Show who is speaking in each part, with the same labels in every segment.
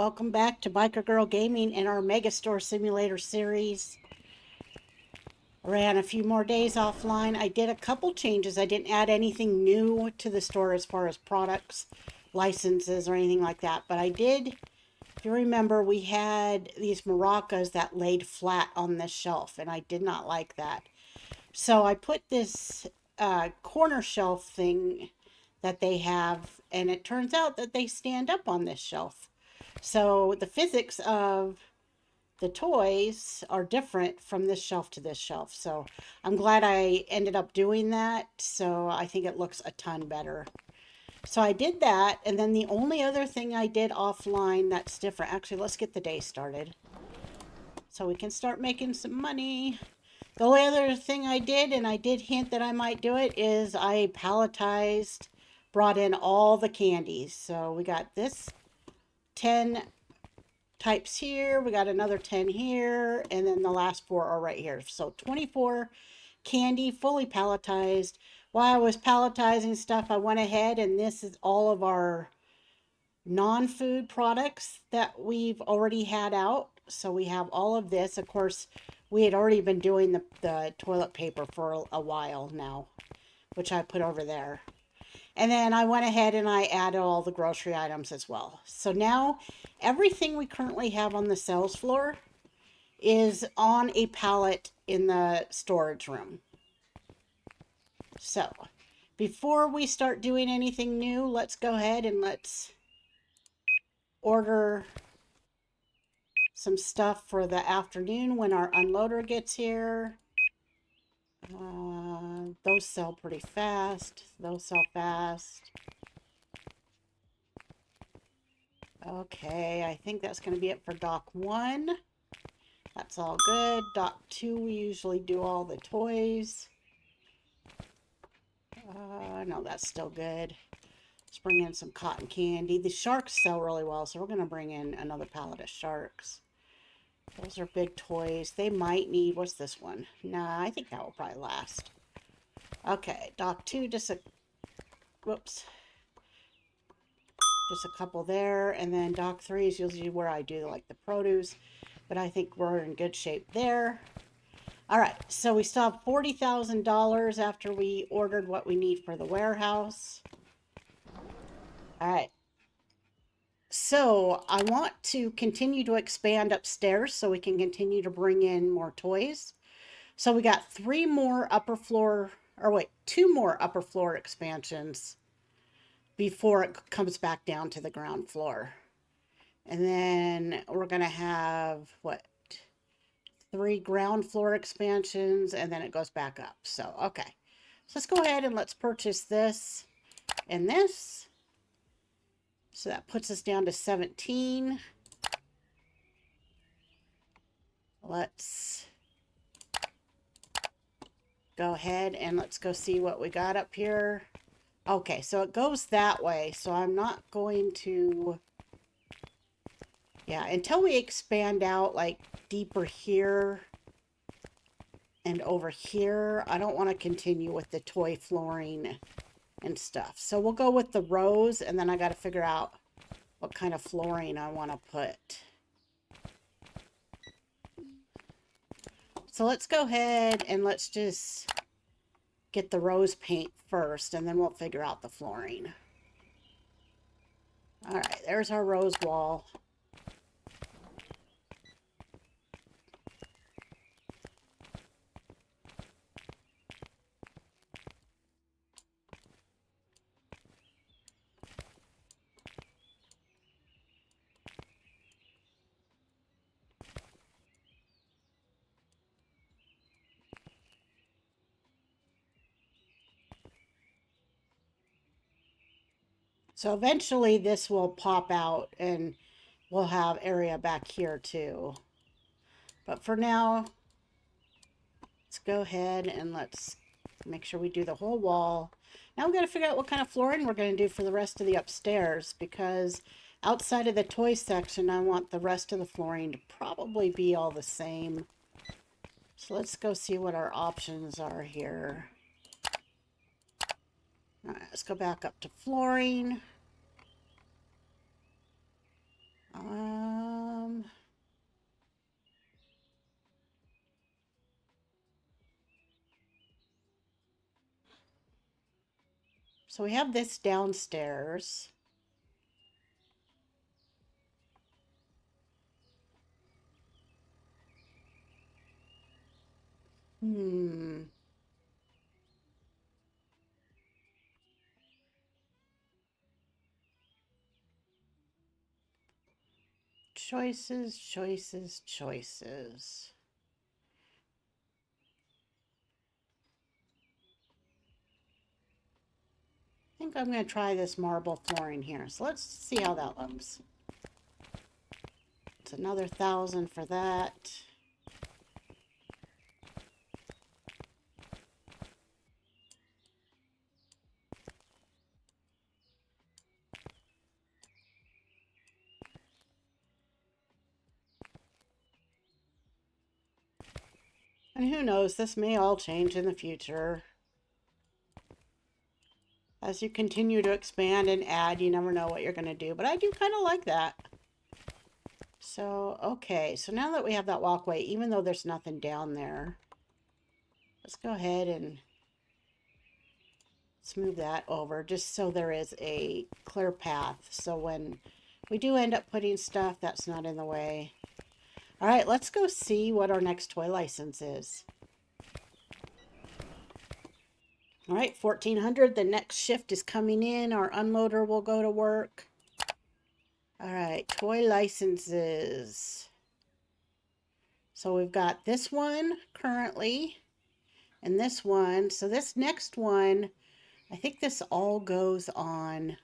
Speaker 1: welcome back to Biker Girl Gaming in our Megastore Simulator series. Ran a few more days offline. I did a couple changes. I didn't add anything new to the store as far as products, licenses, or anything like that. But I did, if you remember, we had these maracas that laid flat on this shelf, and I did not like that. So I put this corner shelf thing that they have, and it turns out that they stand up on this shelf. So the physics of the toys are different from this shelf to this shelf. So I'm glad I ended up doing that. So I think it looks a ton better. So I did that. And then the only other thing I did offline that's different. Actually, let's get the day started so we can start making some money. The only other thing I did, and I did hint that I might do it, is I palletized, brought in all the candies. So we got this 10 types here, we got another 10 here, and then the last 4 are right here. So 24 candy, fully palletized. While I was palletizing stuff, I went ahead, and this is all of our non-food products that we've already had out. So we have all of this. Of course, we had already been doing the toilet paper for a while now, which I put over there. And then I went ahead and I added all the grocery items as well. So now everything we currently have on the sales floor is on a pallet in the storage room. So before we start doing anything new, let's go ahead and let's order some stuff for the afternoon when our unloader gets here. Those sell pretty fast. Those sell fast. Okay, I think that's going to be it for dock 1. That's all good. Dock 2, we usually do all the toys. No, that's still good. Let's bring in some cotton candy. The sharks sell really well, so we're going to bring in another pallet of sharks. Those are big toys. They might need, what's this one? Nah, I think that will probably last. Okay, dock 2, whoops. Just a couple there, and then dock 3 is usually where I do like the produce, but I think we're in good shape there. All right, so we still have $40,000 after we ordered what we need for the warehouse. All right, so I want to continue to expand upstairs so we can continue to bring in more toys. So we got 3 more upper floor, or wait, 2 more upper floor expansions before it comes back down to the ground floor. And then we're going to have, what, 3 ground floor expansions, and then it goes back up. So, okay. So let's go ahead and let's purchase this and this. So that puts us down to 17. Let's go ahead and let's go see what we got up here. Okay, so it goes that way. So I'm not going to... Yeah, until we expand out like deeper here and over here, I don't want to continue with the toy flooring and stuff. So we'll go with the rows, and then I got to figure out what kind of flooring I want to put. So let's go ahead and let's just get the rose paint first, and then we'll figure out the flooring. All right, there's our rose wall. So eventually this will pop out and we'll have area back here too. But for now, let's go ahead and let's make sure we do the whole wall. Now we've got to figure out what kind of flooring we're going to do for the rest of the upstairs, because outside of the toy section, I want the rest of the flooring to probably be all the same. So let's go see what our options are here. All right, let's go back up to flooring. Um, so we have this downstairs. Hmm. Choices, choices, choices. I think I'm going to try this marble flooring here. So let's see how that looks. It's another 1,000 for that. And who knows, this may all change in the future. As you continue to expand and add, you never know what you're going to do. But I do kind of like that. So, okay. So now that we have that walkway, even though there's nothing down there, let's go ahead and smooth that over just so there is a clear path. So when we do end up putting stuff, that's not in the way. All right, let's go see what our next toy license is. All right, 1,400. The next shift is coming in. Our unloader will go to work. All right, toy licenses. So we've got this one currently and this one. So this next one, I think this all goes on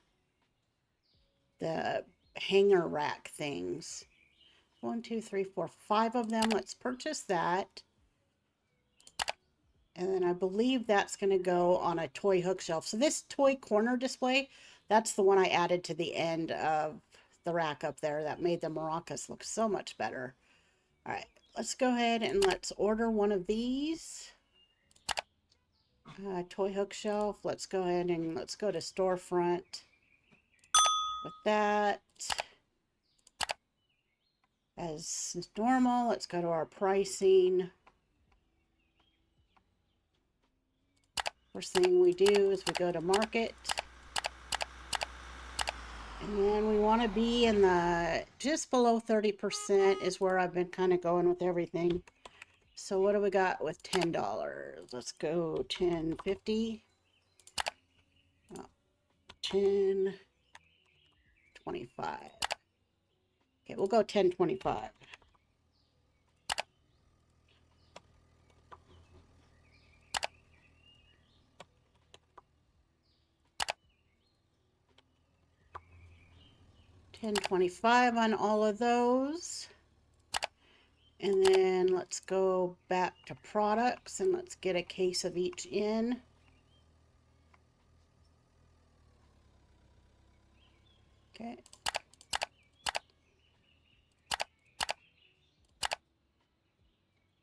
Speaker 1: the hanger rack things. 1, 2, 3, 4, 5 of them. Let's purchase that. And then I believe that's going to go on a toy hook shelf. So this toy corner display, that's the one I added to the end of the rack up there. That made the maracas look so much better. All right, let's go ahead and let's order one of these. Toy hook shelf. Let's go ahead and let's go to storefront with that. As normal, let's go to our pricing. First thing we do is we go to market. And then we want to be in the just below 30% is where I've been kind of going with everything. So what do we got with $10? Let's go 10.50. 10.25. Okay, we'll go 10.25. $10.25 on all of those. And then let's go back to products and let's get a case of each in. Okay.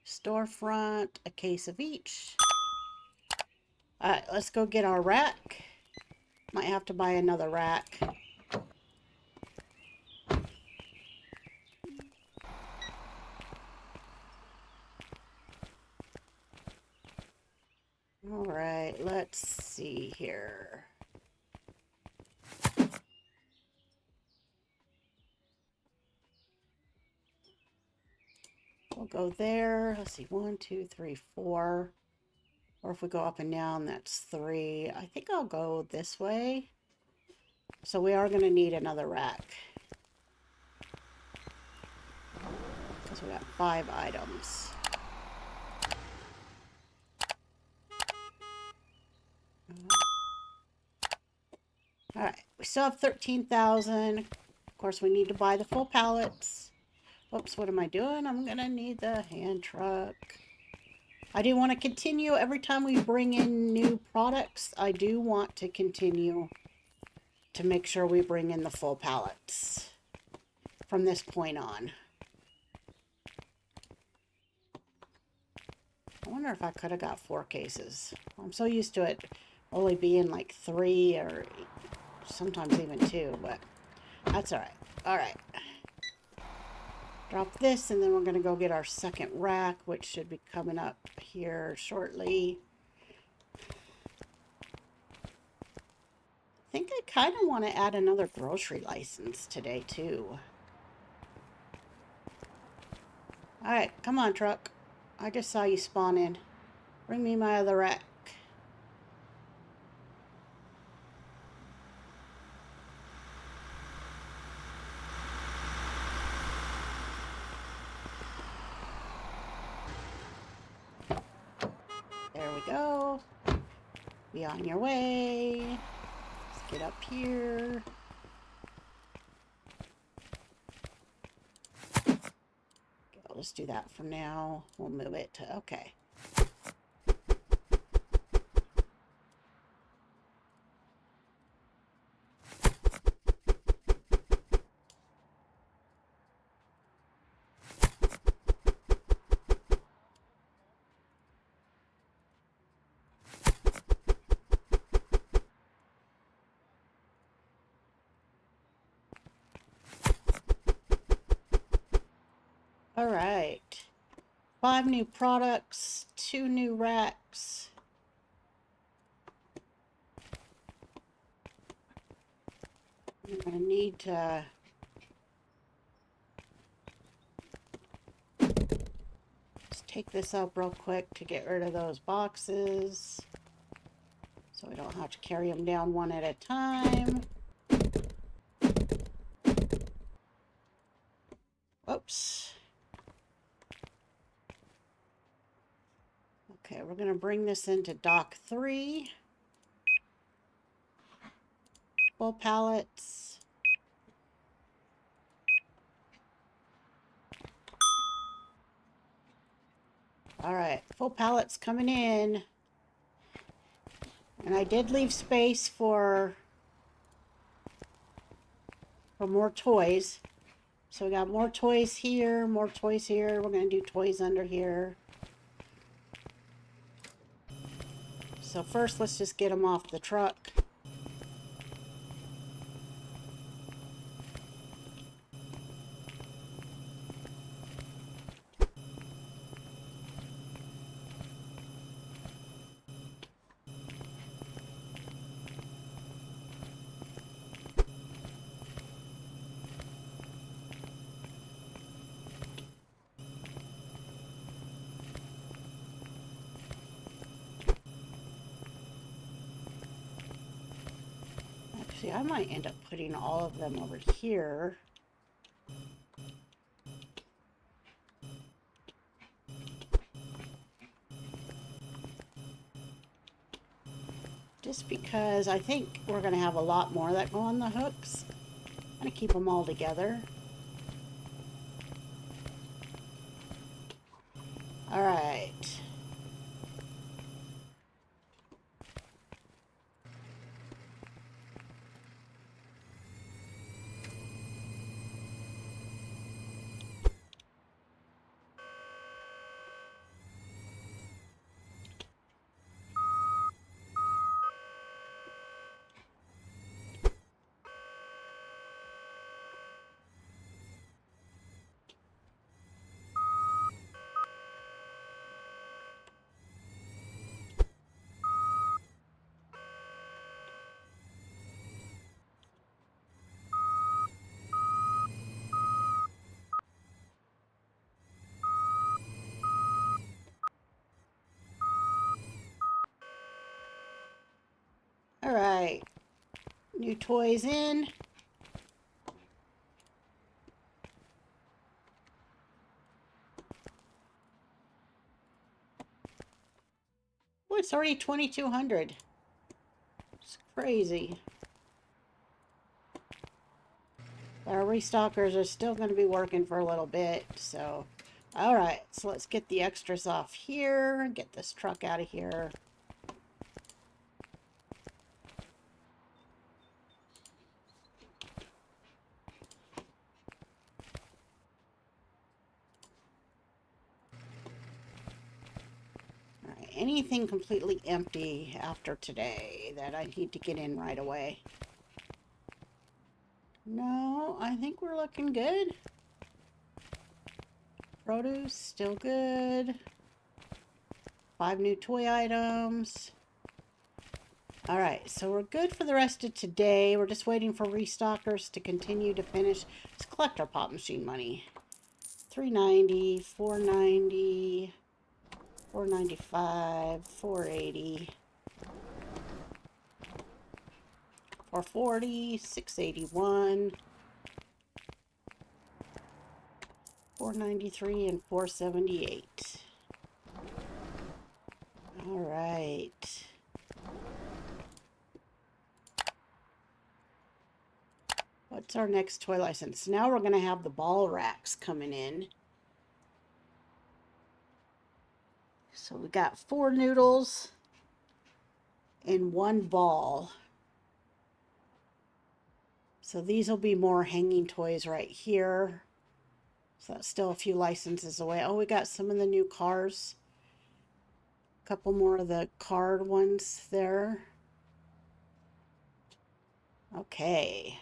Speaker 1: Storefront, a case of each. All right, let's go get our rack. Might have to buy another rack. All right, let's see here. We'll go there. Let's see, 1, 2, 3, 4. Or if we go up and down, that's 3. I think I'll go this way. So we are going to need another rack. Because we got 5 items. All right, we still have 13,000. Of course, we need to buy the full pallets. Oops, what am I doing? I'm going to need the hand truck. I do want to continue every time we bring in new products. I do want to continue to make sure we bring in the full pallets from this point on. I wonder if I could have got 4 cases. I'm so used to it only being like 3 or sometimes even 2, but that's all right. All right. Drop this, and then we're going to go get our second rack, which should be coming up here shortly. I think I kind of want to add another grocery license today, too. Alright, come on, truck. I just saw you spawn in. Bring me my other rack. There we go. Be on your way. Let's get up here. Okay, I'll just do that for now. We'll move it to, okay. All right. 5 new products, 2 new racks. I'm going to need to just take this up real quick to get rid of those boxes so we don't have to carry them down one at a time. Whoops. Okay, we're going to bring this into dock 3. Full pallets. Alright, full pallets coming in. And I did leave space for more toys. So we got more toys here, more toys here. We're going to do toys under here. So first, let's just get them off the truck. Actually, I might end up putting all of them over here. Just because I think we're going to have a lot more that go on the hooks. I'm going to keep them all together. All right. All right. New toys in. Oh, it's already 2,200. It's crazy. Our restockers are still going to be working for a little bit, so... Alright, so let's get the extras off here and get this truck out of here. Alright, anything completely empty after today that I need to get in right away? No, I think we're looking good. Produce, still good. 5 new toy items. Alright, so we're good for the rest of today. We're just waiting for restockers to continue to finish. Let's collect our pop machine money. $3.90, $4.90, $4.95, $4.80, $4.40, $6.81, $4.93, and $4.78. All right. What's our next toy license? Now we're going to have the ball racks coming in. So we got 4 noodles and 1 ball. So these will be more hanging toys right here. So that's still a few licenses away. Oh, we got some of the new cars. A couple more of the card ones there. Okay.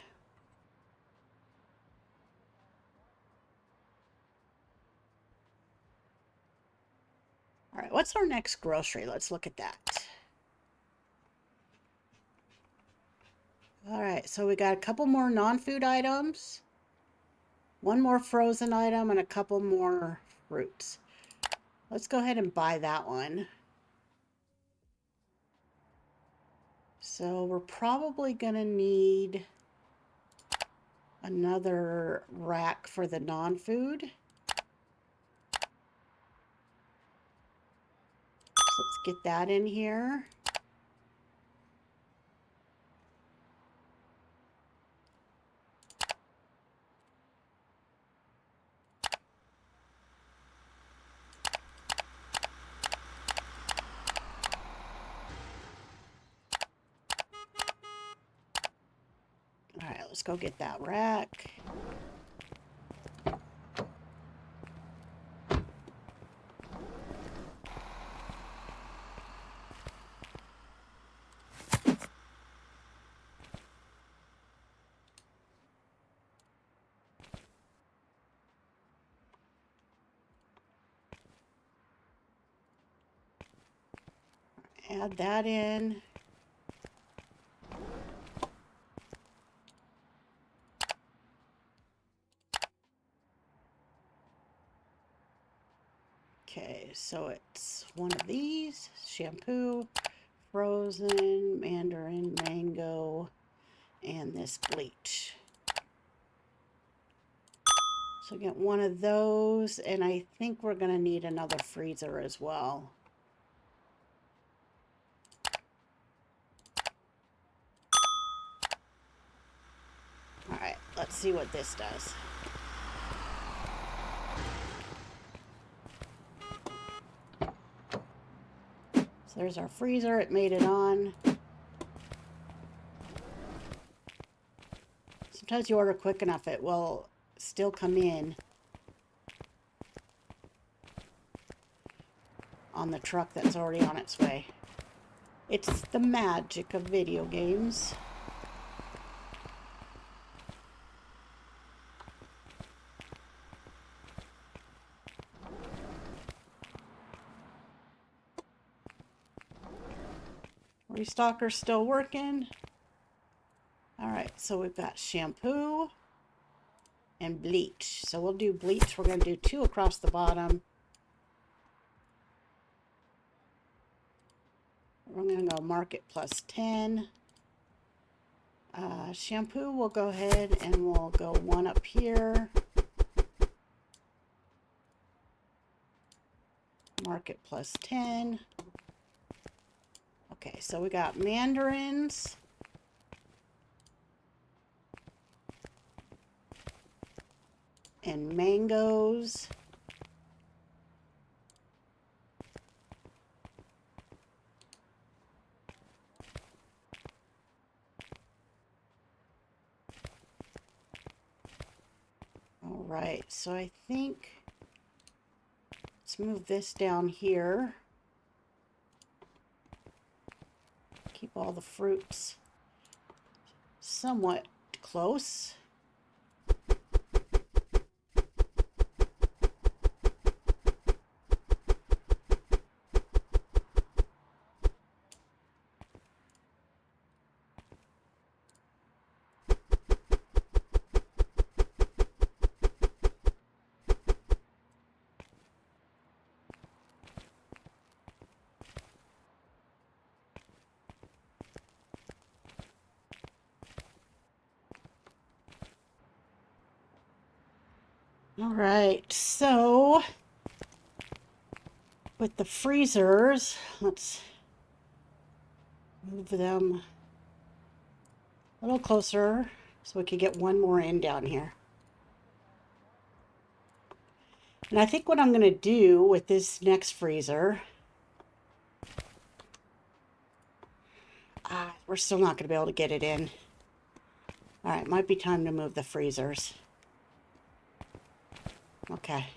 Speaker 1: All right, what's our next grocery? Let's look at that. All right, so we got a couple more non-food items, 1 more frozen item, and a couple more fruits. Let's go ahead and buy that one. So we're probably going to need another rack for the non-food. So let's get that in here. All right, let's go get that rack. Add that in. Okay, so it's one of these, shampoo, frozen, mandarin, mango, and this bleach. So get one of those, and I think we're going to need another freezer as well. All right, let's see what this does. So there's our freezer. It made it on. Sometimes you order quick enough, it will still come in on the truck that's already on its way. It's the magic of video games. Restocker's still working. All right, so we've got shampoo and bleach. So we'll do bleach. We're going to do 2 across the bottom. We're going to go market plus 10. Shampoo, we'll go ahead and we'll go 1 up here. Market plus 10. Okay, so we got mandarins. And mangoes. All right, so I think let's move this down here. Keep all the fruits somewhat close. All right, so with the freezers, let's move them a little closer so we could get one more in down here. And I think what I'm going to do with this next freezer, we're still not going to be able to get it in. All right, might be time to move the freezers. Okay.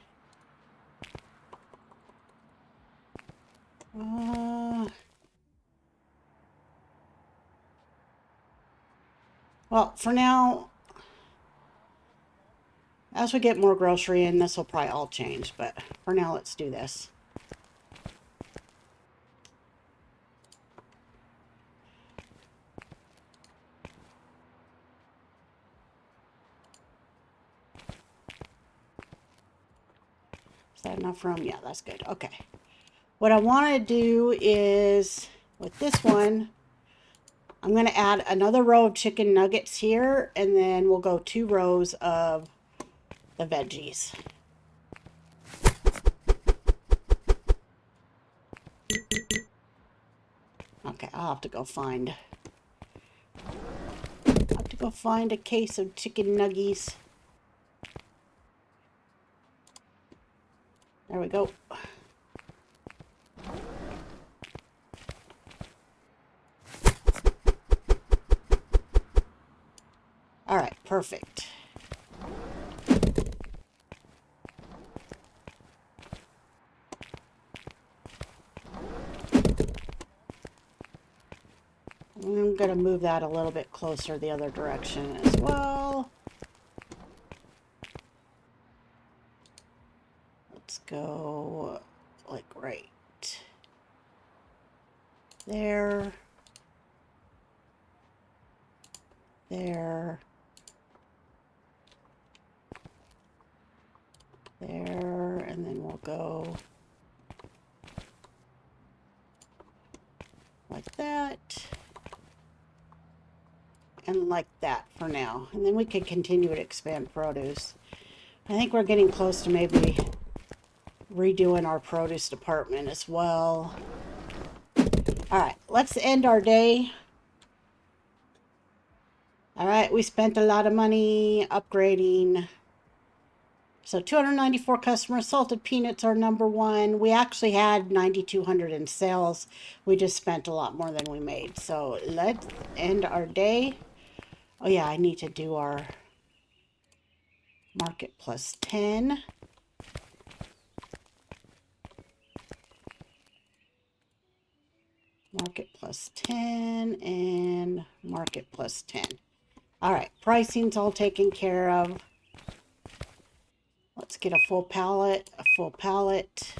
Speaker 1: Well, for now, as we get more grocery in, this will probably all change. But for now, let's do this. Is that enough room? Yeah, that's good. Okay. What I want to do is, with this one, I'm going to add another row of chicken nuggets here, and then we'll go 2 rows of the veggies. Okay, I'll have to go find a case of chicken nuggies. There we go. All right, perfect. I'm going to move that a little bit closer the other direction as well. Let's go like right there, there, there, and then we'll go like that. And like that for now. And then we could continue to expand produce. I think we're getting close to maybe redoing our produce department as well. All right, let's end our day. All right, we spent a lot of money upgrading. So 294 customers. Salted peanuts are #1. We actually had 9,200 in sales. We just spent a lot more than we made. So let's end our day. Oh yeah, I need to do our market plus 10. Market plus 10 and market plus 10. All right, pricing's all taken care of. Let's get a full pallet, full pallet,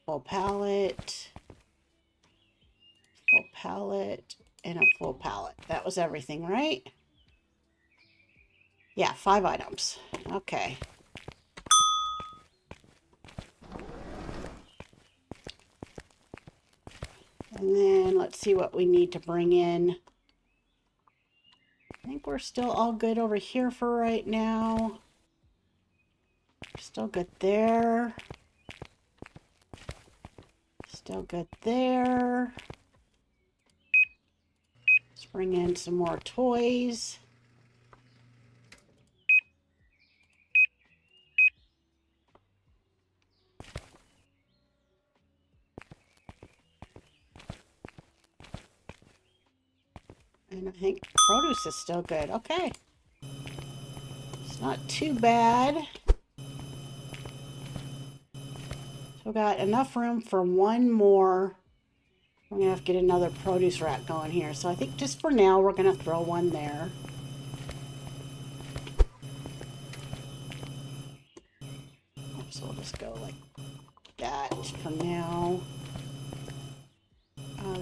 Speaker 1: full pallet, and a full pallet. That was everything, right? Yeah, 5 items. Okay. And then let's see what we need to bring in. I think we're still all good over here for right now. Still good there. Still good there. Let's bring in some more toys. And I think produce is still good. Okay. It's not too bad. So we got enough room for one more. We're going to have to get another produce rack going here. So I think just for now, we're going to throw one there. So we'll just go like that for now.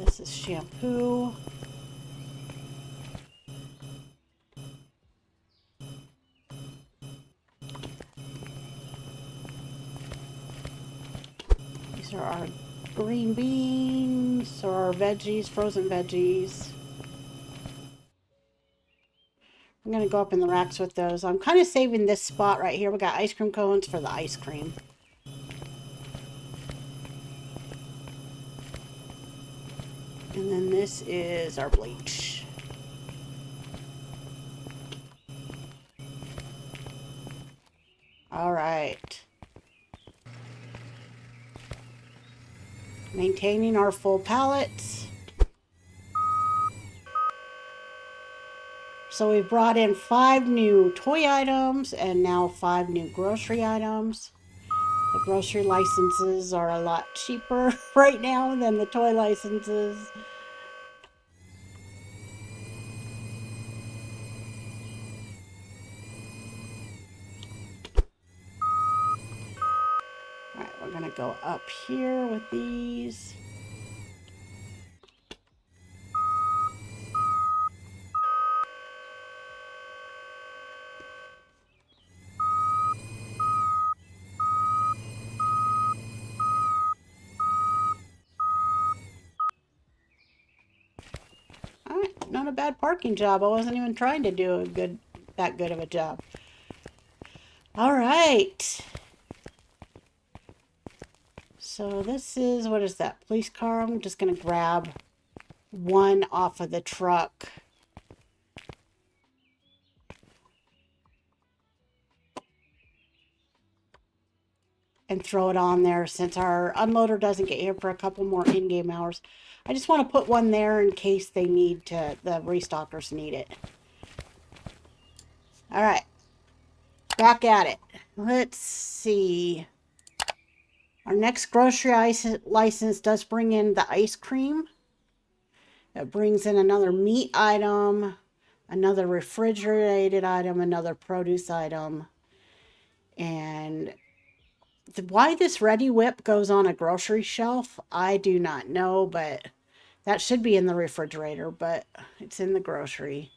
Speaker 1: This is shampoo. These are our green beans or our veggies, frozen veggies. I'm going to go up in the racks with those. I'm kind of saving this spot right here. We got ice cream cones for the ice cream. And then this is our bleach. All right. Maintaining our full pallets. So we've brought in 5 new toy items and now 5 new grocery items. The grocery licenses are a lot cheaper right now than the toy licenses. All right, we're gonna go up here with these. All right, not a bad parking job. I wasn't even trying to do that good of a job. All right. So this is, what is that? Police car. I'm just gonna grab one off of the truck. And throw it on there since our unloader doesn't get here for a couple more in-game hours. I just want to put one there in case they need to, the restockers need it. All right, back at it. Let's see. Our next grocery license does bring in the ice cream. It brings in another meat item, another refrigerated item, another produce item. And why this Ready Whip goes on a grocery shelf, I do not know, but that should be in the refrigerator, but it's in the grocery.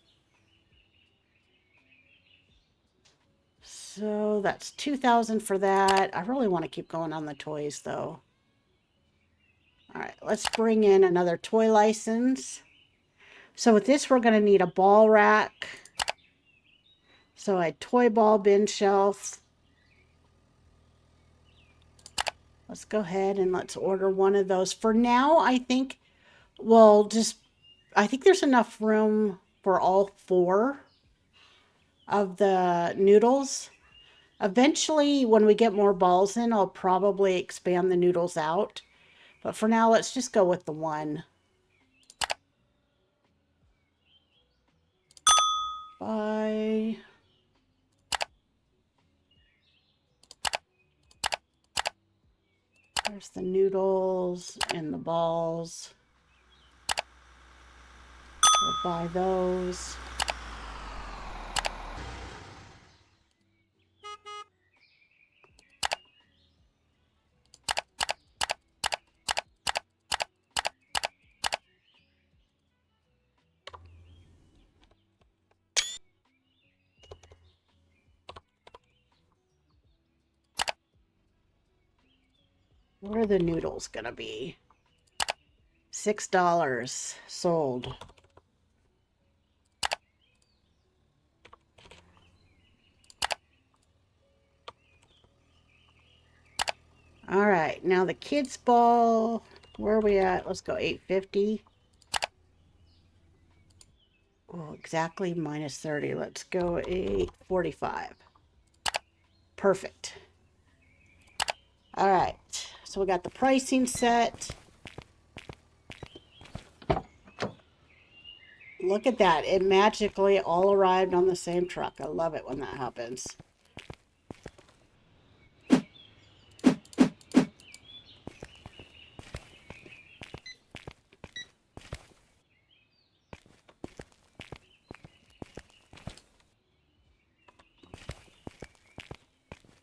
Speaker 1: So that's 2,000 for that. I really want to keep going on the toys though. All right, let's bring in another toy license. So with this, we're going to need a ball rack. So a toy ball bin shelf. Let's go ahead and let's order one of those. For now, I think I think there's enough room for all 4 of the noodles. Eventually, when we get more balls in, I'll probably expand the noodles out. But for now, let's just go with the 1. Bye. There's the noodles and the balls. We'll buy those. What are the noodles gonna be? $6 sold. All right, now the kids ball. Where are we at? Let's go 850. Oh, exactly minus 30. Let's go 845. Perfect. All right, so we got the pricing set. Look at that. It magically all arrived on the same truck. I love it when that happens.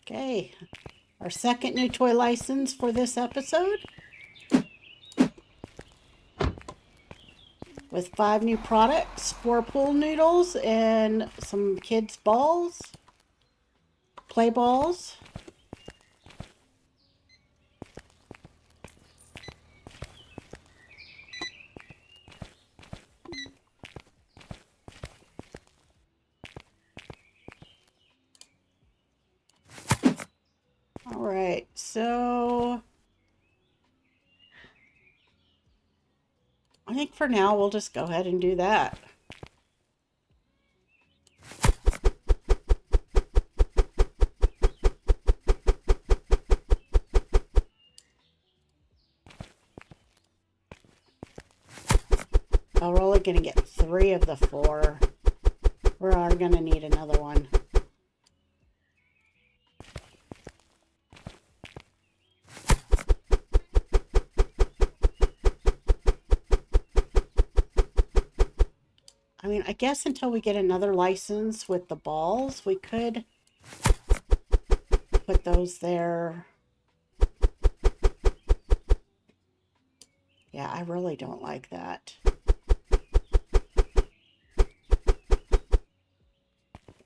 Speaker 1: Okay, our second new toy license for this episode. With 5 new products, 4 pool noodles, and some kids' balls, play balls. So I think for now we'll just go ahead and do that. Oh, we're only going to get 3 of the 4. We are going to need another one. I mean, I guess until we get another license with the balls, we could put those there. Yeah, I really don't like that.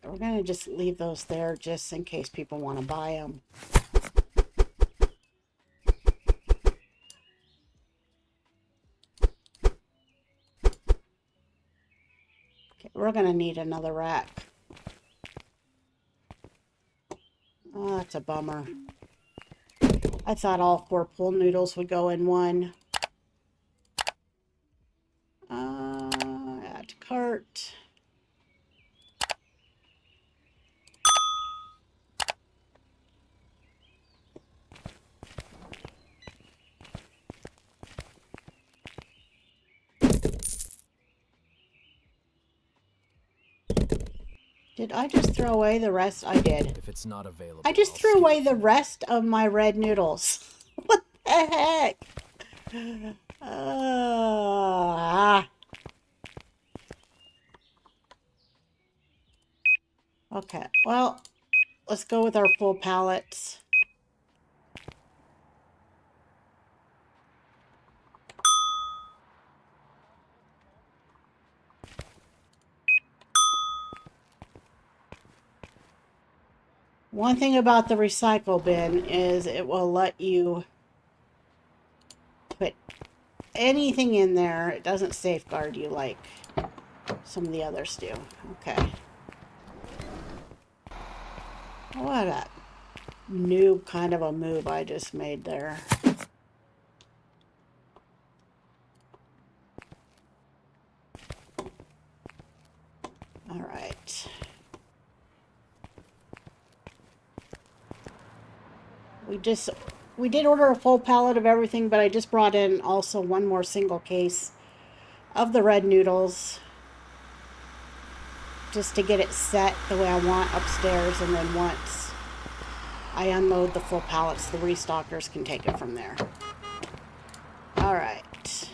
Speaker 1: We're going to just leave those there just in case people want to buy them. Okay, we're going to need another rack. Oh, that's a bummer. I thought all 4 pool noodles would go in one. Add to cart. Did I just throw away the rest? I did.
Speaker 2: If it's not available,
Speaker 1: I just threw away the rest of my red noodles. What the heck? Okay, well, let's go with our full pallets. One thing about the recycle bin is it will let you put anything in there. It doesn't safeguard you like some of the others do. Okay. What a noob kind of a move I just made there. All right. We did order a full pallet of everything, but I just brought in also one more single case of the red noodles just to get it set the way I want upstairs, and then once I unload the full pallets, the restockers can take it from there. All right.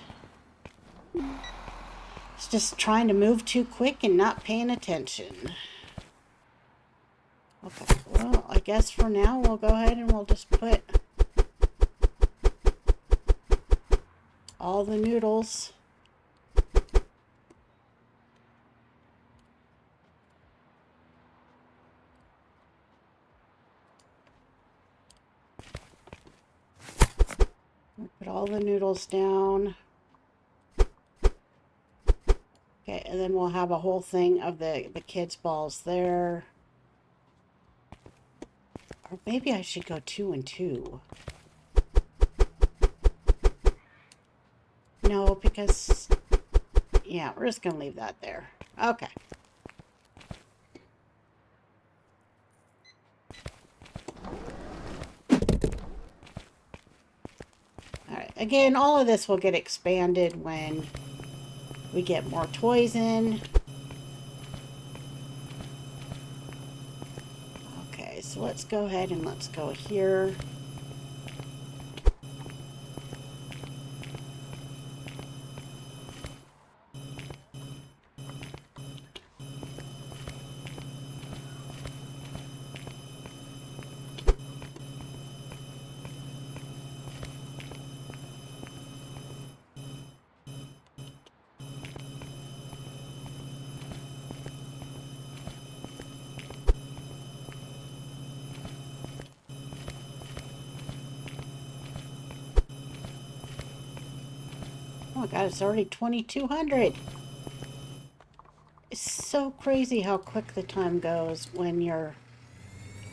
Speaker 1: It's just trying to move too quick and not paying attention. Okay, well, I guess for now we'll go ahead and we'll just put all the noodles. Put all the noodles down. Okay, and then we'll have a whole thing of the kids' balls there. Or maybe I should go 2 and 2. No, because, yeah, we're just going to leave that there. Okay. Alright, again, all of this will get expanded when we get more toys in. Okay, so let's go ahead and let's go here. Oh my god, it's already 2200. It's so crazy how quick the time goes when you're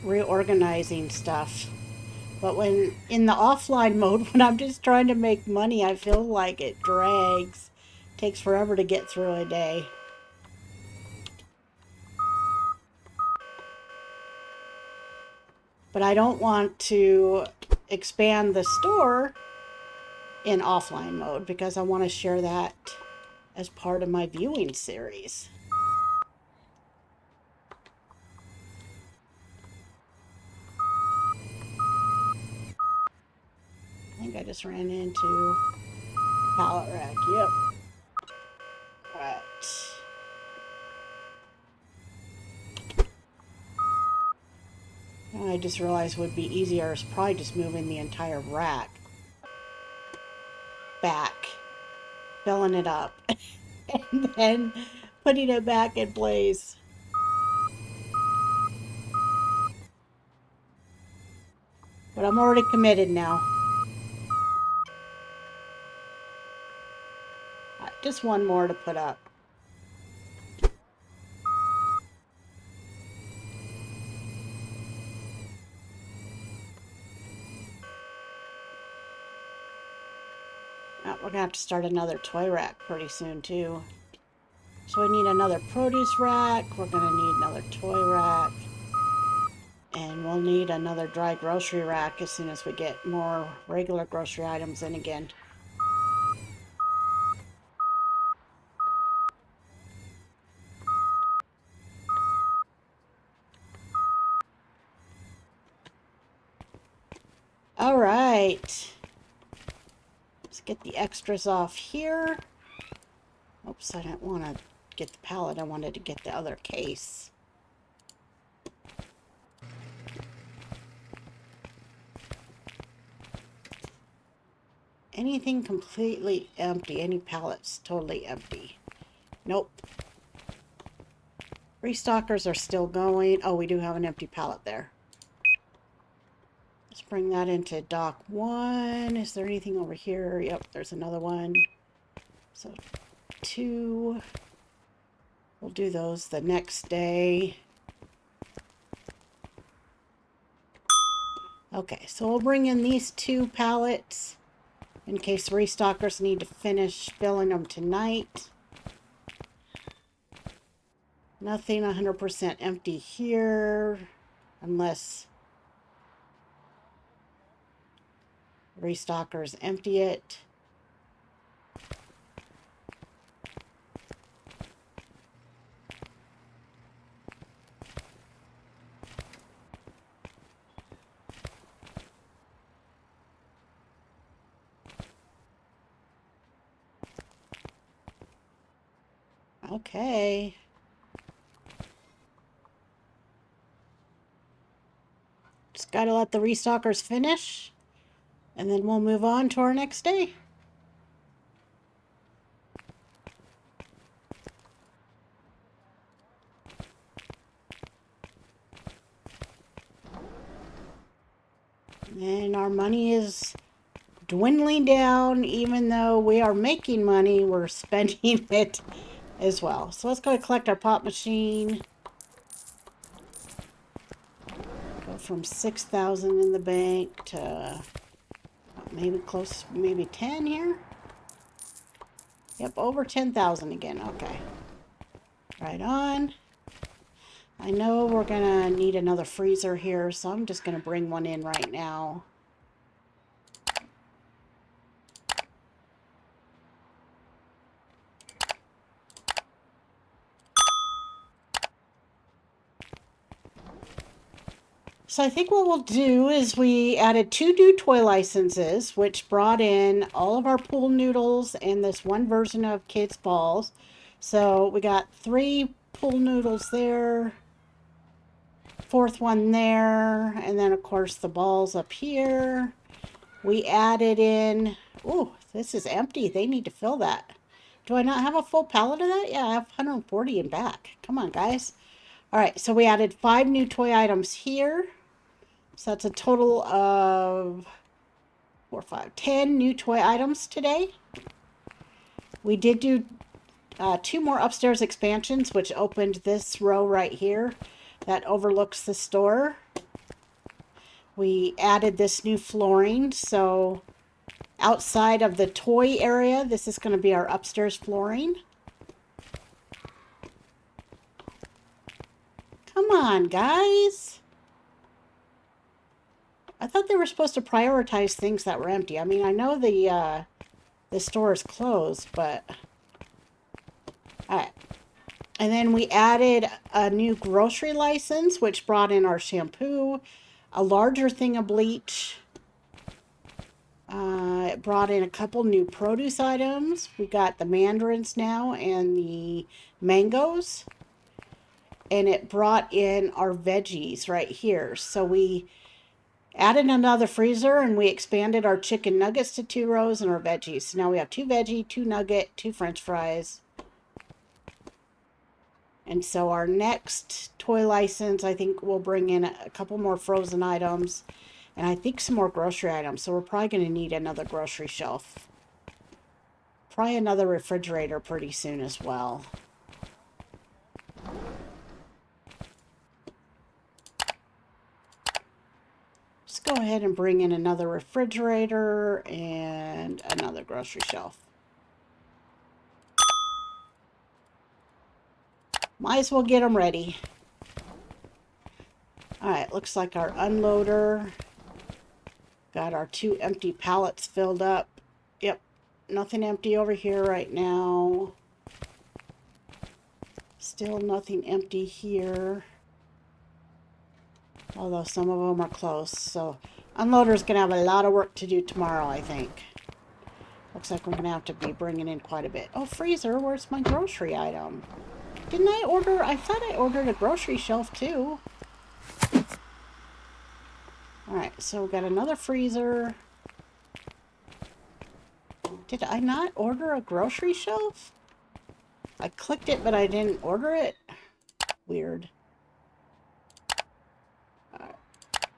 Speaker 1: reorganizing stuff. But when in the offline mode, when I'm just trying to make money, I feel like it drags. Takes forever to get through a day. But I don't want to expand the store in offline mode because I want to share that as part of my viewing series. I think I just ran into pallet rack. Yep. Right. I just realized would be easier is probably just moving the entire rack back, filling it up, and then putting it back in place. But I'm already committed now. Just one more to put up. Oh, we're gonna have to start another toy rack pretty soon too. So we need another produce rack. We're gonna need another toy rack. And we'll need another dry grocery rack as soon as we get more regular grocery items in again. All right. Let's get the extras off here. Oops, I didn't want to get the pallet. I wanted to get the other case. Anything completely empty? Any pallets totally empty? Nope. Restockers are still going. Oh, we do have an empty pallet there. Let's bring that into dock 1. Is there anything over here? Yep, there's another one. So 2. We'll do those the next day. Okay, so we'll bring in these 2 pallets in case restockers need to finish filling them tonight. Nothing 100% empty here unless restockers empty it. Okay. Just gotta let the restockers finish, and then we'll move on to our next day. And our money is dwindling down. Even though we are making money, we're spending it as well. So let's go collect our pop machine. Go from 6,000 in the bank to maybe close, maybe 10 here. Yep, over 10,000 again. Okay. Right on. I know we're gonna need another freezer here, so I'm just gonna bring one in right now. So I think what we'll do is we added 2 new toy licenses, which brought in all of our pool noodles and this one version of kids balls. So we got 3 pool noodles there, 4th one there, and then of course the balls up here. We added in, oh, this is empty. They need to fill that. Do I not have a full pallet of that? Yeah, I have 140 in back. Come on, guys. All right, so we added 5 new toy items here. So that's a total of 4, 5, 10 new toy items today. We did do 2 more upstairs expansions, which opened this row right here that overlooks the store. We added this new flooring, so outside of the toy area, this is going to be our upstairs flooring. Come on, guys. I thought they were supposed to prioritize things that were empty. I mean, I know the store is closed, but all right. And then we added a new grocery license, which brought in our shampoo, a larger thing of bleach. It brought in a couple new produce items. We got the mandarins now and the mangoes. And it brought in our veggies right here. So we added another freezer and we expanded our chicken nuggets to 2 rows and our veggies. So now we have 2 veggie, 2 nugget, 2 french fries. And so our next toy license, I think we'll bring in a couple more frozen items and I think some more grocery items. So we're probably going to need another grocery shelf. Probably another refrigerator pretty soon as well. Let's go ahead and bring in another refrigerator and another grocery shelf. Might as well get them ready. Alright, looks like our unloader got our 2 empty pallets filled up. Yep, nothing empty over here right now. Still nothing empty here. Although some of them are close. So unloader's going to have a lot of work to do tomorrow, I think. Looks like we're going to have to be bringing in quite a bit. Oh, freezer, where's my grocery item? Didn't I order? I thought I ordered a grocery shelf too. Alright, so we've got another freezer. Did I not order a grocery shelf? I clicked it, but I didn't order it. Weird.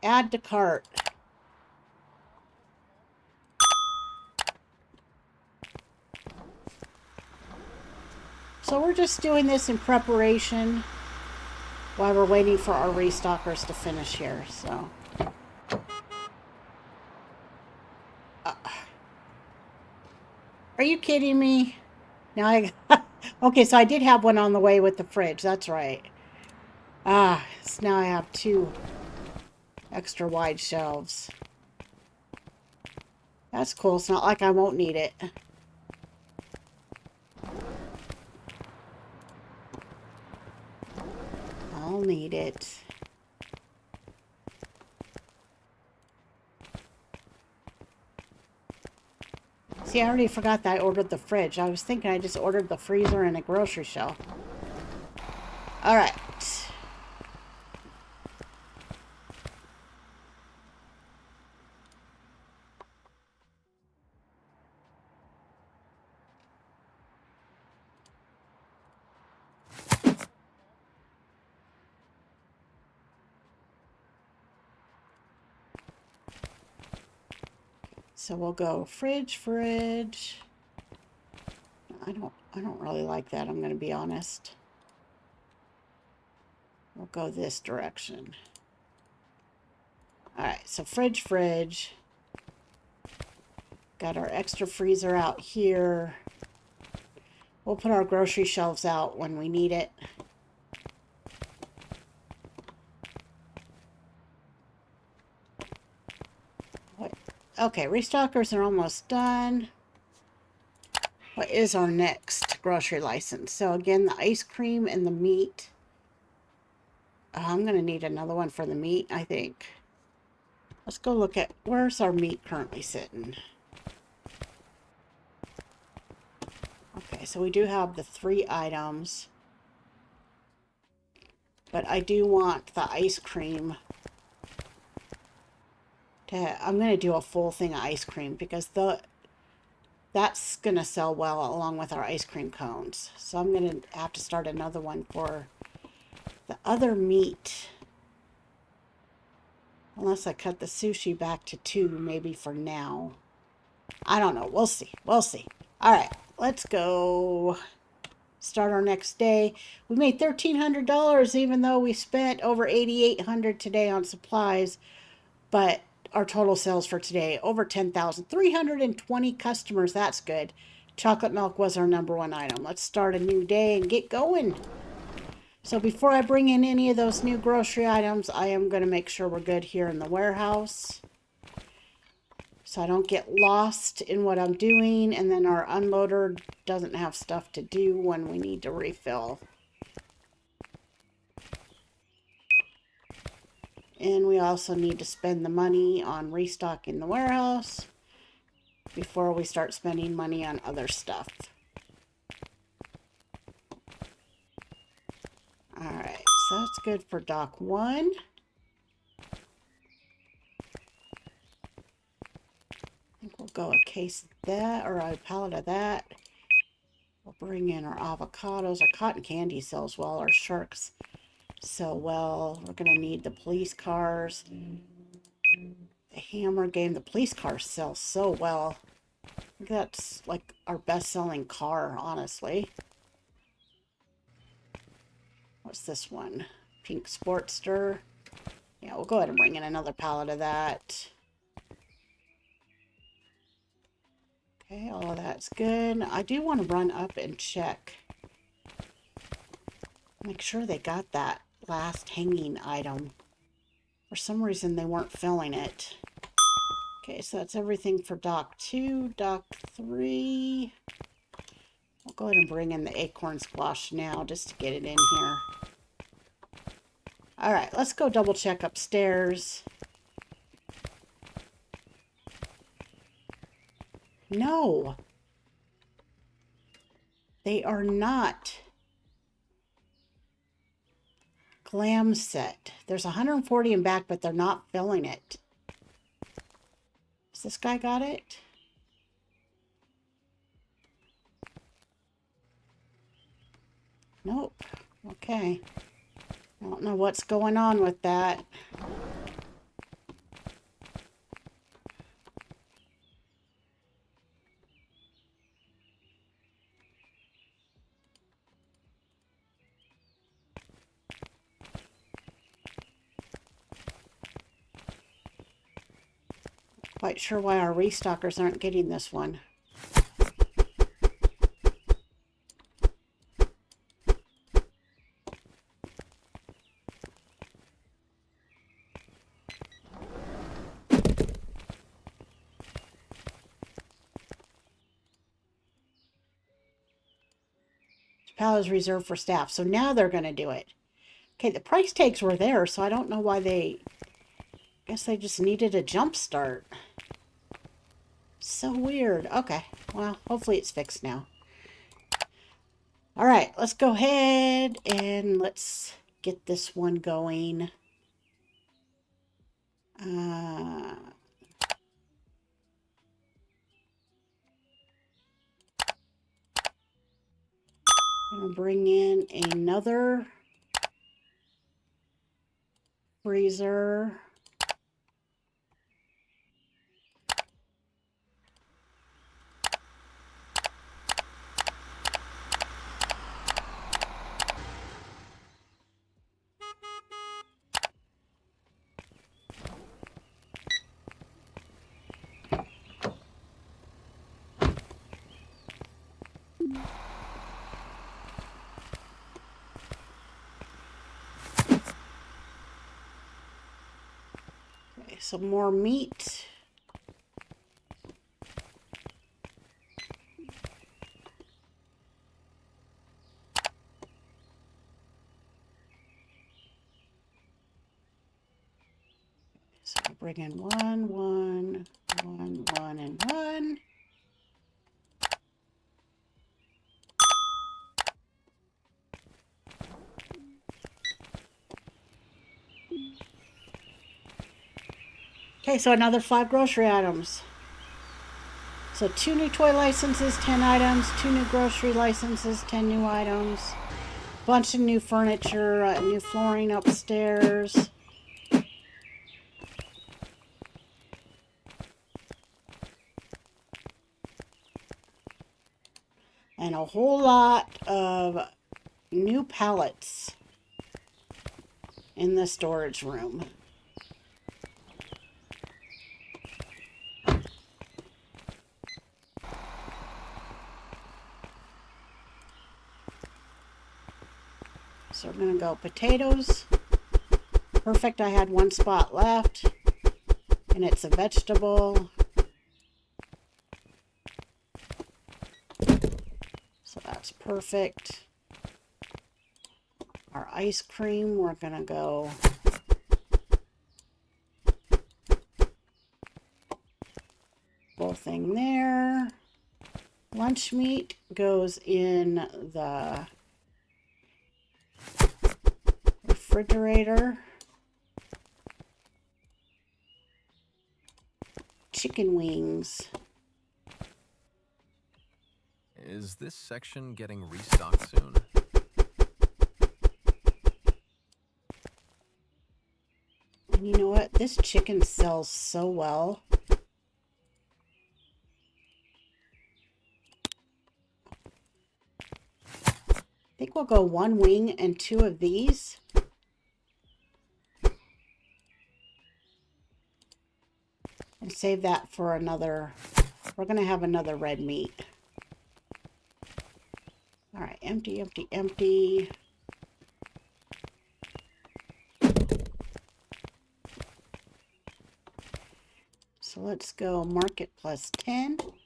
Speaker 1: Add to cart. So we're just doing this in preparation while we're waiting for our restockers to finish here. So, are you kidding me? Now I okay. So I did have one on the way with the fridge. That's right. So now I have 2 extra wide shelves. That's cool. It's not like I won't need it. I'll need it. See, I already forgot that I ordered the fridge. I was thinking I just ordered the freezer and a grocery shelf. Alright. So we'll go fridge. I don't really like that, I'm going to be honest. We'll go this direction. Alright, so fridge. Got our extra freezer out here. We'll put our grocery shelves out when we need it. Okay, restockers are almost done. What is our next grocery license? So again, the ice cream and the meat. I'm going to need another one for the meat, I think. Let's go look at where's our meat currently sitting. Okay, so we do have the 3 items. But I do want the ice cream. I'm going to do a full thing of ice cream because that's going to sell well along with our ice cream cones. So I'm going to have to start another one for the other meat. Unless I cut the sushi back to 2 maybe for now. I don't know. We'll see. We'll see. All right. Let's go start our next day. We made $1,300 even though we spent over $8,800 today on supplies. But our total sales for today, over 10,000. 320 customers. That's good. Chocolate milk was our number one item. Let's start a new day and get going. So before I bring in any of those new grocery items, I am going to make sure we're good here in the warehouse, so I don't get lost in what I'm doing, and then our unloader doesn't have stuff to do when we need to refill. And we also need to spend the money on restocking the warehouse before we start spending money on other stuff. Alright, so that's good for dock 1. I think we'll go a case of that, or a pallet of that. We'll bring in our avocados. Our cotton candy sells well. Our sharks sell well. We're going to need the police cars. The hammer game. The police cars sell so well. I think that's like our best-selling car, honestly. What's this one? Pink Sportster. Yeah, we'll go ahead and bring in another pallet of that. Okay, all of that's good. I do want to run up and check. Make sure they got that last hanging item. For some reason, they weren't filling it. Okay, so that's everything for dock 2. Dock 3. I'll go ahead and bring in the acorn squash now just to get it in here. Alright, let's go double check upstairs. No. They are not glam set. There's 140 in back, but they're not filling it. Has this guy got it? Nope. Okay. I don't know what's going on with that. Quite sure why our restockers aren't getting this one. Pallet is reserved for staff, so now they're going to do it. Okay, the price tags were there, so I don't know why they... Guess they just needed a jump start. So weird. Okay, well, hopefully it's fixed now. All right, let's go ahead and let's get this one going. I'm going to bring in another freezer. Okay, some more meat. So I'll bring in 1, 1, 1, 1, and 1. Okay, so another 5 grocery items. So 2 new toy licenses, 10 items, 2 new grocery licenses, 10 new items, bunch of new furniture, new flooring upstairs. And a whole lot of new pallets in the storage room. So we're going to go potatoes. Perfect, I had one spot left. And it's a vegetable. So that's perfect. Our ice cream, we're going to go full thing there. Lunch meat goes in the refrigerator. Chicken wings.
Speaker 2: Is this section getting restocked soon?
Speaker 1: And you know what? This chicken sells so well. I think we'll go one wing and two of these. And save that for another. We're going to have another red meat. All right, empty, empty, empty. So let's go market plus 10. Market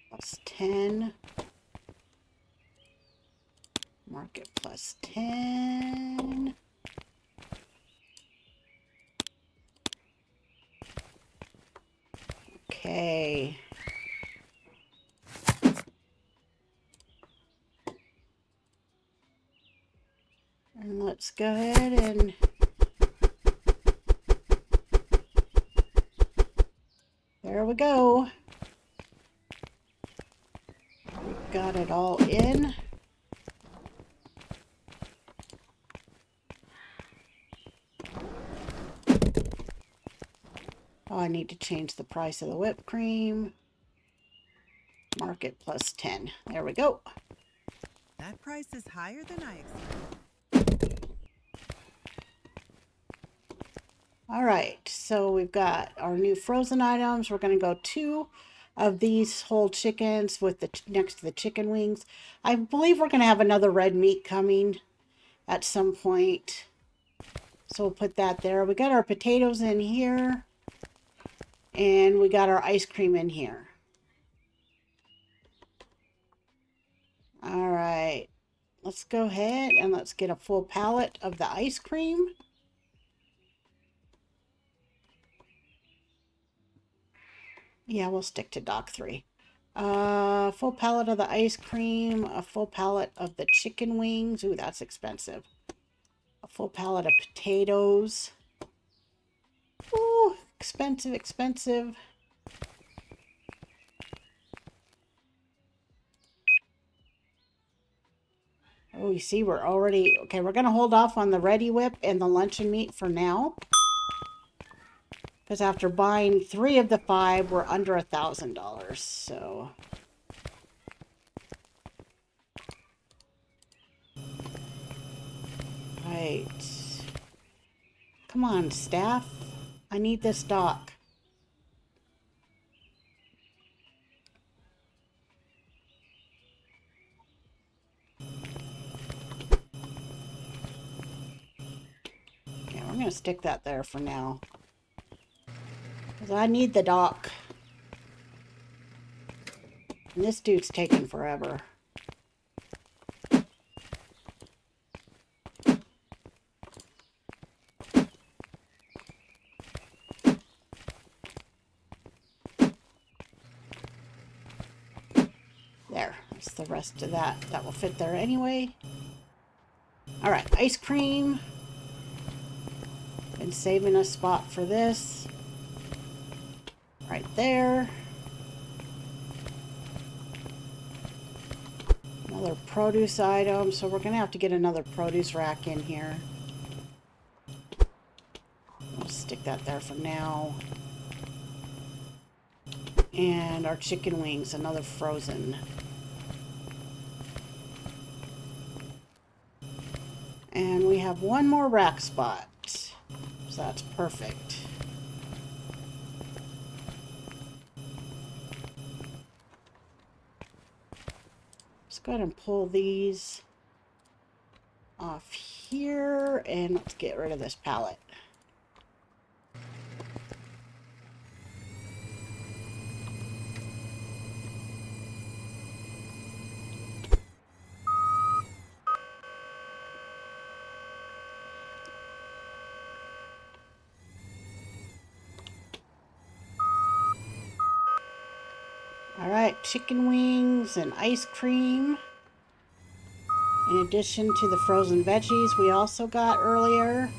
Speaker 1: plus 10. Market plus 10. Okay. And let's go ahead and there we go. We've got it all in. Oh, I need to change the price of the whipped cream. Market plus 10. There we go.
Speaker 3: That price is higher than I expected.
Speaker 1: All right, so we've got our new frozen items. We're going to go 2 of these whole chickens with the next to the chicken wings. I believe we're going to have another red meat coming at some point. So we'll put that there. We got our potatoes in here. And we got our ice cream in here. All right, let's go ahead and let's get a full pallet of the ice cream. Yeah, we'll stick to dock 3. Full pallet of the ice cream, a full pallet of the chicken wings. Ooh, that's expensive. A full pallet of potatoes. Ooh, expensive, expensive. Oh, you see, we're already... Okay, we're going to hold off on the Ready Whip and the luncheon meat for now. Because after buying 3 of the 5, we're under $1,000. So... Right. Come on, staff. I need this dock. Okay, we're going to stick that there for now. Because I need the dock. And this dude's taking forever. There. That's the rest of that. That will fit there anyway. Alright, ice cream. Been saving a spot for this. Right there. Another produce item. So we're going to have to get another produce rack in here. I'll stick that there for now. And our chicken wings, another frozen. And we have one more rack spot. So that's perfect. Let's go ahead and pull these off here, and let's get rid of this pallet. All right, chicken wings and ice cream. In addition to the frozen veggies we also got earlier.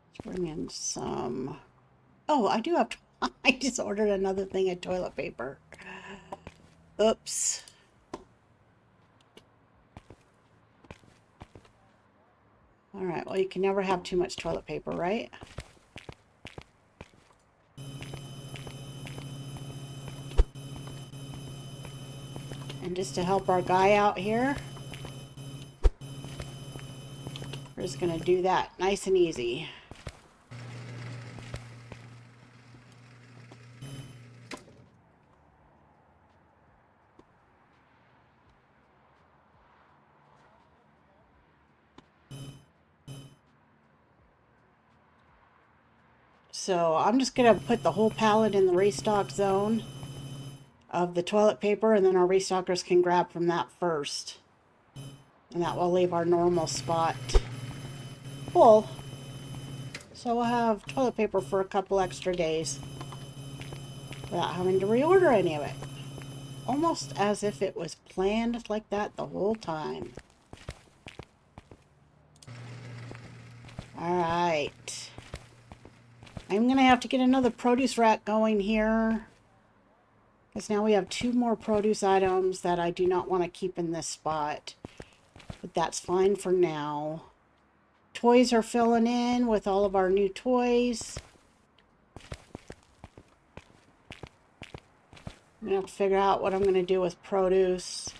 Speaker 1: Let's bring in some... Oh, I do have... I just ordered another thing of toilet paper. Oops. Alright, well, you can never have too much toilet paper, right? And just to help our guy out here, we're just going to do that nice and easy. So I'm just going to put the whole pallet in the restock zone of the toilet paper, and then our restockers can grab from that first. And that will leave our normal spot full. So we'll have toilet paper for a couple extra days without having to reorder any of it. Almost as if it was planned like that the whole time. Alright. I'm going to have to get another produce rack going here. Because now we have 2 more produce items that I do not want to keep in this spot. But that's fine for now. Toys are filling in with all of our new toys. I'm going to have to figure out what I'm going to do with produce.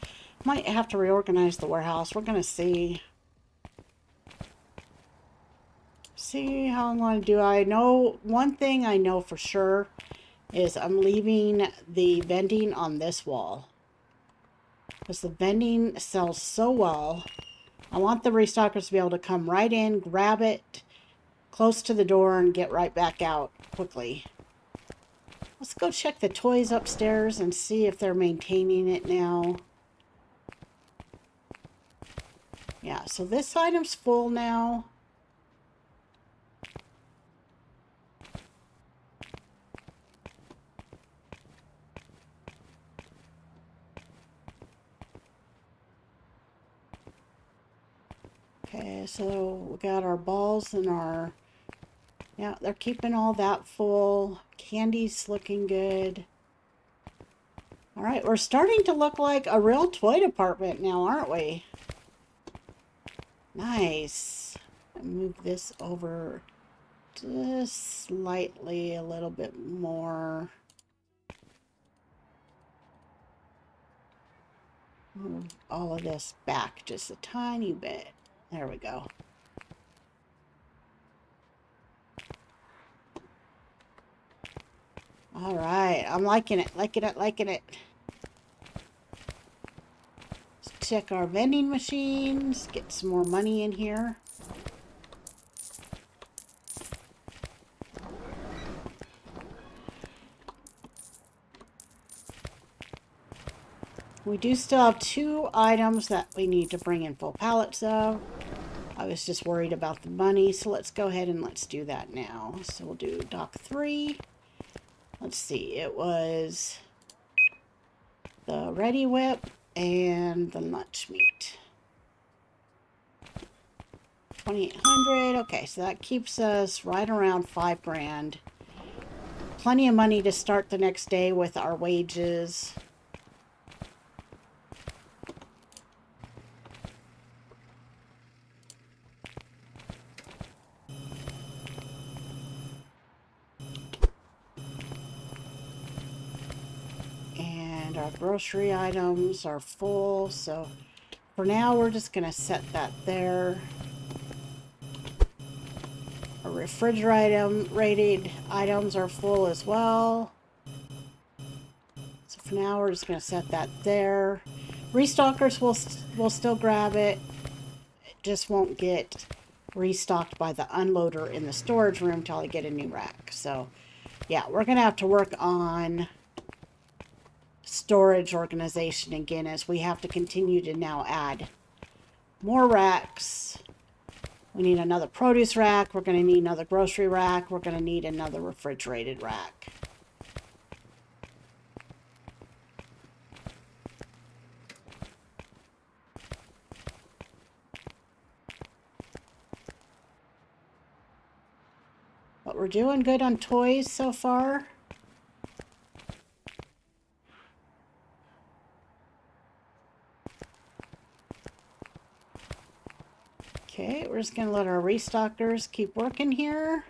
Speaker 1: Might have to reorganize the warehouse. We're going to see. See how I'm going to do. I know one thing I know for sure is I'm leaving the vending on this wall. Because the vending sells so well. I want the restockers to be able to come right in, grab it close to the door, and get right back out quickly. Let's go check the toys upstairs and see if they're maintaining it now. Yeah, so this item's full now. Okay, so we got our balls and our... Yeah, they're keeping all that full. Candy's looking good. Alright, we're starting to look like a real toy department now, aren't we? Nice. Move this over just slightly, a little bit more. Move all of this back just a tiny bit. There we go. All right, I'm liking it, liking it, liking it. Let's check our vending machines, get some more money in here. We do still have 2 items that we need to bring in full pallets of. I was just worried about the money, so let's go ahead and let's do that now. So we'll do dock 3. Let's see, it was the Ready Whip and the lunch meat. 2,800. Okay, so that keeps us right around 5 grand. Plenty of money to start the next day with our wages. And our grocery items are full, so for now we're just going to set that there. Our refrigerated items are full as well. So for now we're just going to set that there. Restockers will still grab it. It just won't get restocked by the unloader in the storage room until I get a new rack. So yeah, we're going to have to work on storage organization again, as we have to continue to now add more racks. We need another produce rack. We're going to need another grocery rack. We're going to need another refrigerated rack. But we're doing good on toys so far. Okay, we're just going to let our restockers keep working here.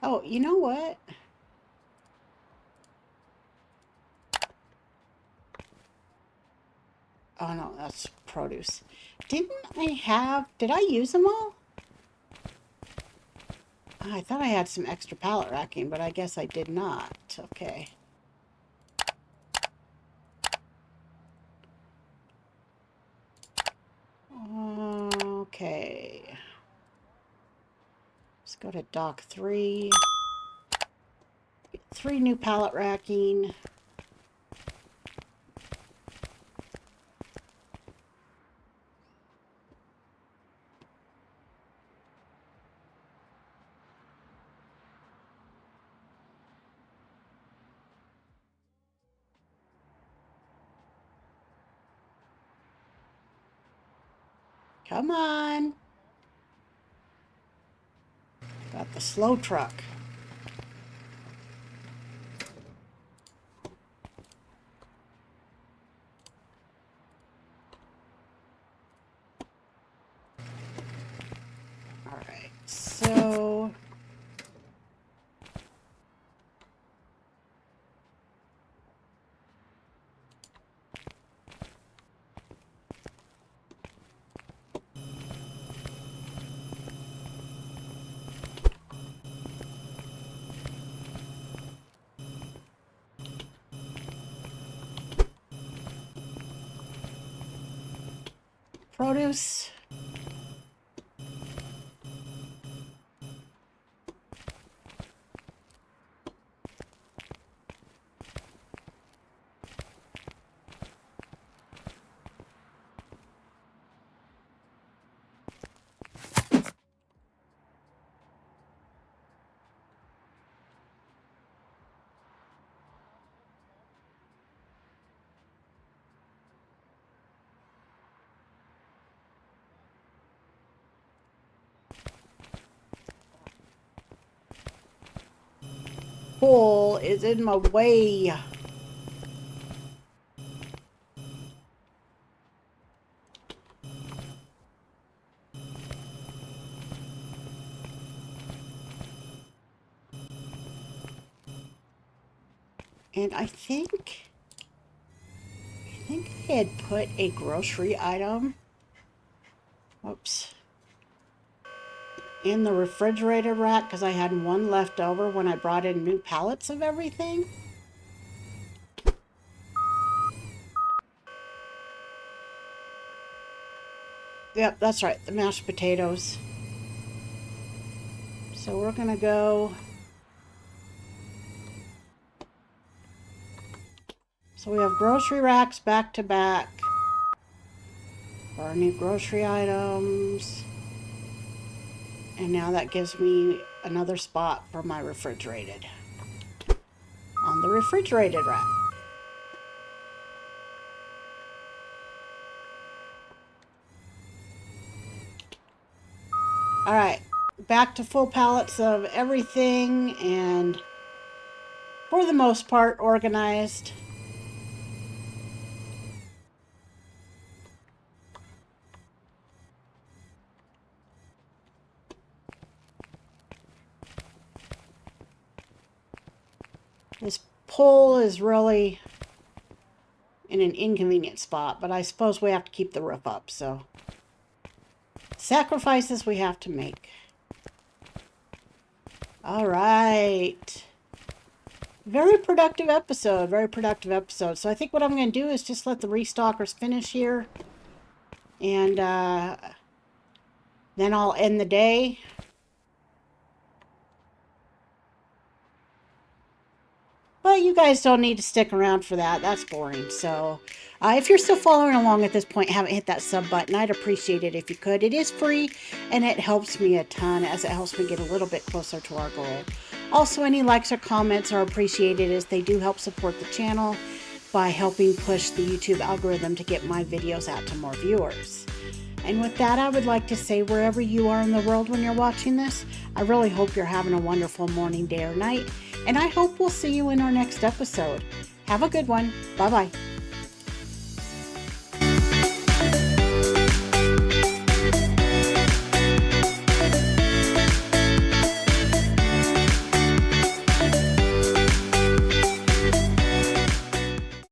Speaker 1: Oh, you know what? Oh no, that's produce. Did I use them all? I thought I had some extra pallet racking, but I guess I did not. Okay. Okay. Let's go to dock 3. Get 3 new pallet racking. Come on. Got the slow truck. All right. So produce. Pole is in my way. And I think I had put a grocery item, oops, in the refrigerator rack because I had one left over when I brought in new pallets of everything. Yep, that's right, the mashed potatoes. So we're gonna go. So we have grocery racks back to back for our new grocery items. And now that gives me another spot for my refrigerated. On the refrigerated rack. Alright, back to full pallets of everything, and for the most part organized. This pole is really in an inconvenient spot, but I suppose we have to keep the roof up, so sacrifices we have to make. All right. Very productive episode. Very productive episode. So I think what I'm going to do is just let the restockers finish here. And then I'll end the day. But you guys don't need to stick around for that. That's boring. So if you're still following along at this point, haven't hit that sub button, I'd appreciate it if you could. It is free, and it helps me a ton as it helps me get a little bit closer to our goal. Also, any likes or comments are appreciated as they do help support the channel by helping push the YouTube algorithm to get my videos out to more viewers. And with that, I would like to say wherever you are in the world when you're watching this, I really hope you're having a wonderful morning, day, or night. And I hope we'll see you in our next episode. Have a good one. Bye-bye.